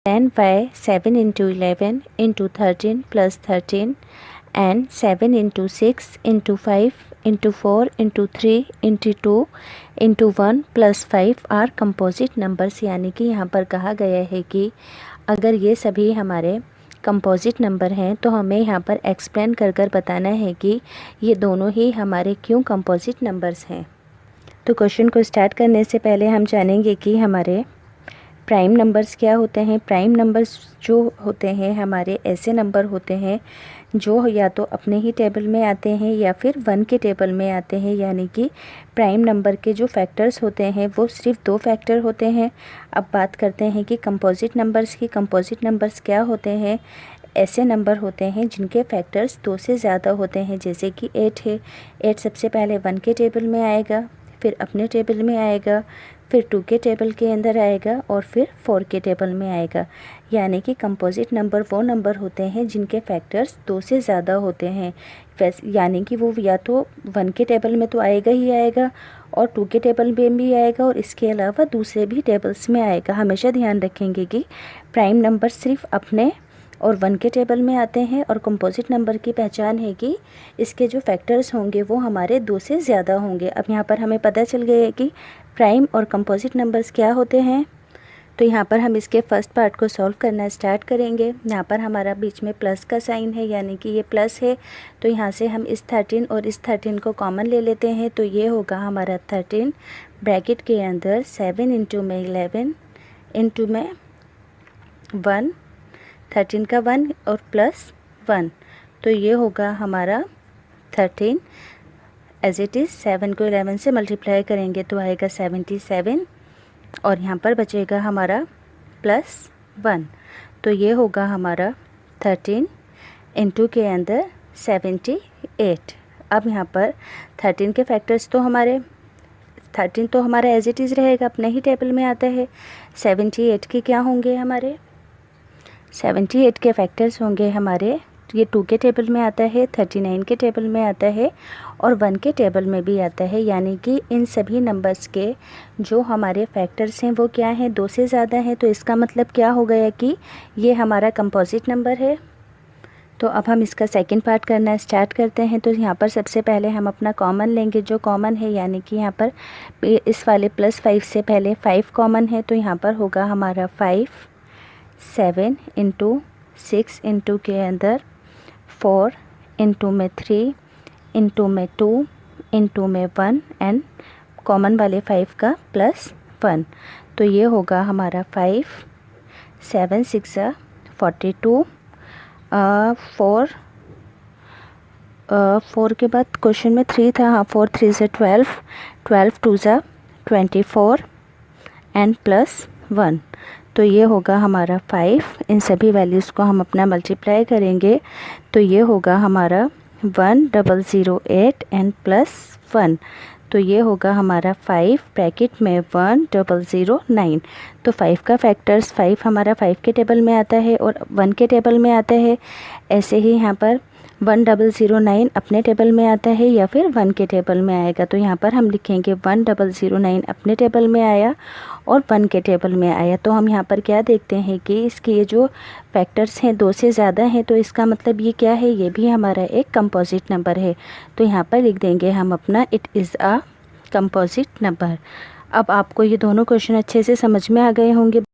then by 7 into 11 into 13 plus 13 and 7 into 6 into 5 into 4 into 3 into 2 into 1 plus 5 are composite numbers. यानी कि यहाँ पर कहा गया है कि अगर ये सभी हमारे कंपोजिट नंबर हैं तो हमें यहाँ पर एक्सप्लेन कर कर बताना है कि ये दोनों ही हमारे क्यों कंपोजिट नंबर्स हैं। तो क्वेश्चन को स्टार्ट करने से पहले हम जानेंगे कि हमारे प्राइम नंबर्स क्या होते हैं। प्राइम नंबर्स जो होते हैं हमारे ऐसे नंबर होते हैं जो या तो अपने ही टेबल में आते हैं या फिर 1 के टेबल में आते हैं। यानी कि प्राइम नंबर के जो फैक्टर्स होते हैं वो सिर्फ 2 फैक्टर होते हैं। अब बात करते हैं कि कंपोजिट नंबर्स की। कंपोजिट नंबर्स क्या होते हैं? ऐसे नंबर होते हैं जिनके फैक्टर्स 2 से ज़्यादा होते हैं। जैसे कि 8 है, 8 सबसे पहले 1 के टेबल में आएगा, फिर अपने टेबल में आएगा, फिर 2 के टेबल के अंदर आएगा और फिर 4 के टेबल में आएगा। यानी कि कंपोजिट नंबर वो नंबर होते हैं जिनके फैक्टर्स 2 से ज़्यादा होते हैं। यानी कि वो या तो 1 के टेबल में तो आएगा ही आएगा और 2 के टेबल में भी आएगा और इसके अलावा दूसरे भी टेबल्स में आएगा। हमेशा ध्यान रखेंगे कि प्राइम नंबर सिर्फ अपने और 1 के टेबल में आते हैं और कंपोजिट नंबर की पहचान है कि इसके जो फैक्टर्स होंगे वो हमारे 2 से ज़्यादा होंगे। अब यहाँ पर हमें पता चल गया है कि प्राइम और कंपोजिट नंबर्स क्या होते हैं। तो यहाँ पर हम इसके फर्स्ट पार्ट को सॉल्व करना स्टार्ट करेंगे। यहाँ पर हमारा बीच में प्लस का साइन है यानी कि ये प्लस है। तो यहाँ से हम इस 13 और इस 13 को कॉमन ले लेते हैं। तो ये होगा हमारा 13 ब्रैकेट के अंदर 7 इंटू में 11 इंटू में 1, 13 का 1 और प्लस 1। तो ये होगा हमारा 13 एज इट इज़। 7 को 11 से मल्टीप्लाई करेंगे तो आएगा 77 और यहाँ पर बचेगा हमारा प्लस 1। तो ये होगा हमारा 13 इंटू के अंदर 78। अब यहाँ पर 13 के फैक्टर्स तो हमारे 13 तो हमारा एज इट इज़ रहेगा, अपने ही टेबल में आता है। 78 के क्या होंगे हमारे? 78 के फैक्टर्स होंगे हमारे, ये 2 के टेबल में आता है, 39 के टेबल में आता है और 1 के टेबल में भी आता है। यानी कि इन सभी नंबर्स के जो हमारे फैक्टर्स हैं वो क्या हैं? 2 से ज़्यादा हैं। तो इसका मतलब क्या हो गया कि ये हमारा कंपोजिट नंबर है। तो अब हम इसका सेकंड पार्ट करना स्टार्ट करते हैं। तो यहाँ पर सबसे पहले हम अपना कॉमन लेंगे जो कॉमन है, यानी कि यहाँ पर इस वाले +5 से पहले 5 कॉमन है। तो यहाँ पर होगा हमारा 5, 7 इंटू 6 इंटू के अंदर 4 इंटू में 3 इंटू में 2 इंटू में 1 एंड कॉमन वाले 5 का +1। तो ये होगा हमारा 5, 7 6 42, 4 के बाद क्वेश्चन में 3 था, हाँ 4 3 से 12, 12 2 ज़ा 24 एंड +1। तो ये होगा हमारा 5। इन सभी वैल्यूज़ को हम अपना मल्टीप्लाई करेंगे तो ये होगा हमारा 1008 एंड +1। तो ये होगा हमारा 5 ब्रैकेट में 1009। तो 5 का फैक्टर्स 5 हमारा 5 के टेबल में आता है और 1 के टेबल में आता है। ऐसे ही यहाँ पर 1009 अपने टेबल में आता है या फिर 1 के टेबल में आएगा। तो यहाँ पर हम लिखेंगे 1009 अपने टेबल में आया और 1 के टेबल में आया। तो हम यहाँ पर क्या देखते हैं कि इसके ये जो फैक्टर्स हैं 2 से ज़्यादा हैं। तो इसका मतलब ये क्या है? ये भी हमारा एक कंपोजिट नंबर है। तो यहाँ पर लिख देंगे हम अपना it is a composite number. अब आपको ये दोनों क्वेश्चन अच्छे से समझ में आ गए होंगे।